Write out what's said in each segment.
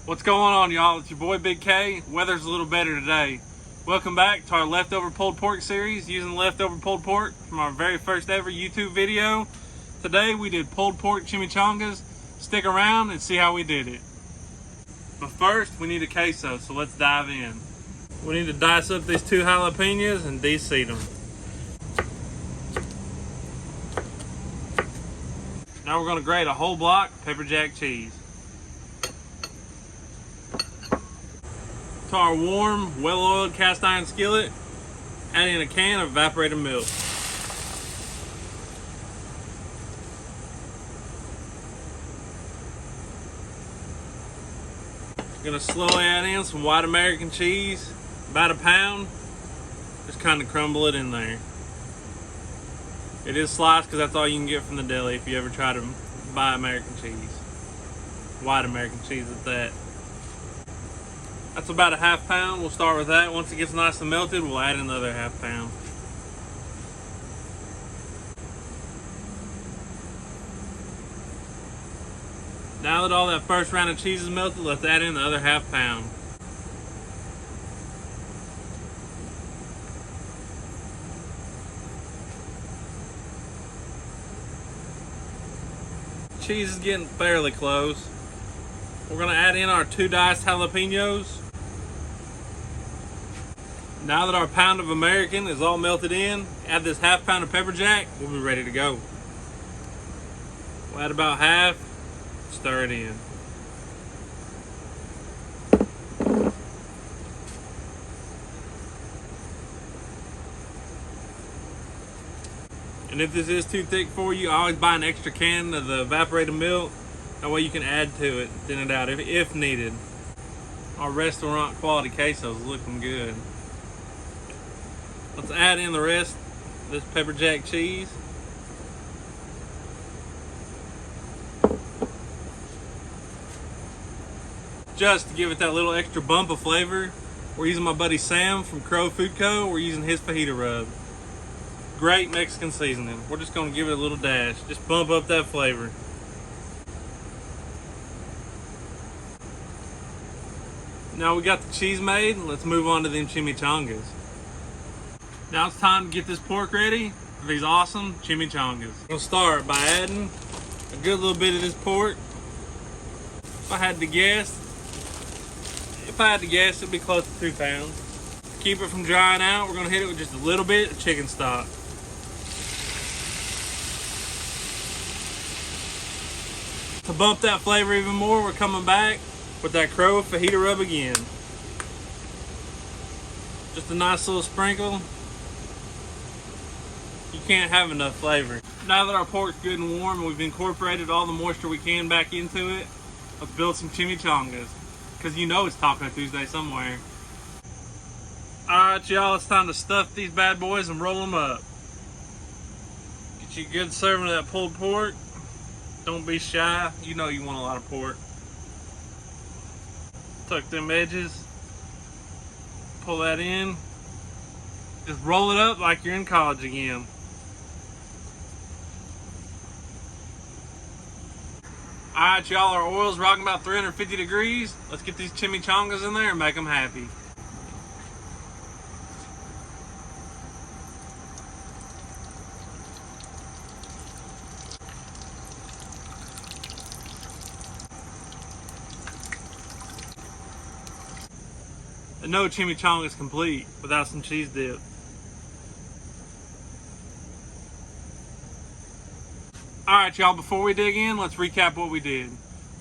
What's going on, y'all? It's your boy Big K. Weather's a little better today. Welcome back to our leftover pulled pork series using leftover pulled pork from our very first ever YouTube video. Today we did pulled pork chimichangas. Stick around and see how we did it. But first we need a queso, so let's dive in. We need to dice up these 2 jalapenos and de-seed them. Now we're going to grate a whole block of pepper jack cheese. To our warm, well-oiled cast iron skillet, add in a can of evaporated milk. Gonna slowly add in some white American cheese, about a pound. Just kind of crumble it in there. It is sliced because that's all you can get from the deli if you ever try to buy American cheese. White American cheese at that. That's about a half pound. We'll start with that. Once it gets nice and melted, we'll add in another half pound. Now that all that first round of cheese is melted, let's add in the other half pound. Cheese is getting fairly close. We're going to add in our 2 diced jalapenos. Now that our pound of American is all melted in, add this half pound of pepper jack. We'll be ready to go. We'll add about half, stir it in. And if this is too thick for you, I always buy an extra can of the evaporated milk. That way you can add to it, thin it out if needed. Our restaurant quality queso is looking good. Let's add in the rest of this pepper jack cheese. Just to give it that little extra bump of flavor, we're using my buddy Sam from Crow Food Co. We're using his fajita rub. Great Mexican seasoning. We're just gonna give it a little dash. Just bump up that flavor. Now we got the cheese made, let's move on to them chimichangas. Now it's time to get this pork ready for these awesome chimichangas. We'll start by adding a good little bit of this pork. If I had to guess, it'd be close to 2 pounds. To keep it from drying out, we're gonna hit it with just a little bit of chicken stock. To bump that flavor even more, we're coming back with that Crow fajita rub again. Just a nice little sprinkle. You can't have enough flavor. Now that our pork's good and warm and we've incorporated all the moisture we can back into it, let's build some chimichangas. Because you know it's Taco Tuesday somewhere. Alright y'all, it's time to stuff these bad boys and roll them up. Get you a good serving of that pulled pork. Don't be shy, you know you want a lot of pork. Tuck them edges. Pull that in. Just roll it up like you're in college again. Alright y'all, our oil's rocking about 350 degrees. Let's get these chimichangas in there and make them happy. And no chimichanga is complete without some cheese dip. Alright y'all, before we dig in, let's recap what we did.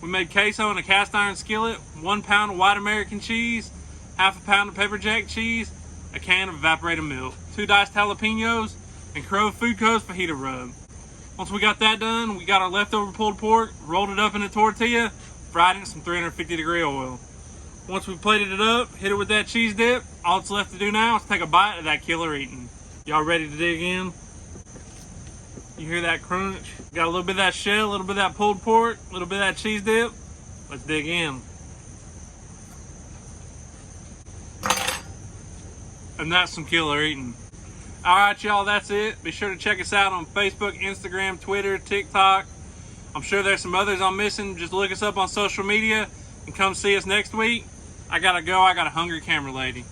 We made queso in a cast iron skillet, 1 pound of white American cheese, half a pound of pepper jack cheese, a can of evaporated milk, 2 diced jalapenos, and Crow Food Co.'s fajita rub. Once we got that done, we got our leftover pulled pork, rolled it up in a tortilla, fried it in some 350 degree oil. Once we plated it up, hit it with that cheese dip, all that's left to do now is take a bite of that killer eating. Y'all ready to dig in? You hear that crunch? Got a little bit of that shell, a little bit of that pulled pork, a little bit of that cheese dip. Let's dig in. And that's some killer eating. Alright y'all, that's it. Be sure to check us out on Facebook, Instagram, Twitter, TikTok. I'm sure there's some others I'm missing. Just look us up on social media. and come see us next week. I gotta go. I got a hungry camera lady.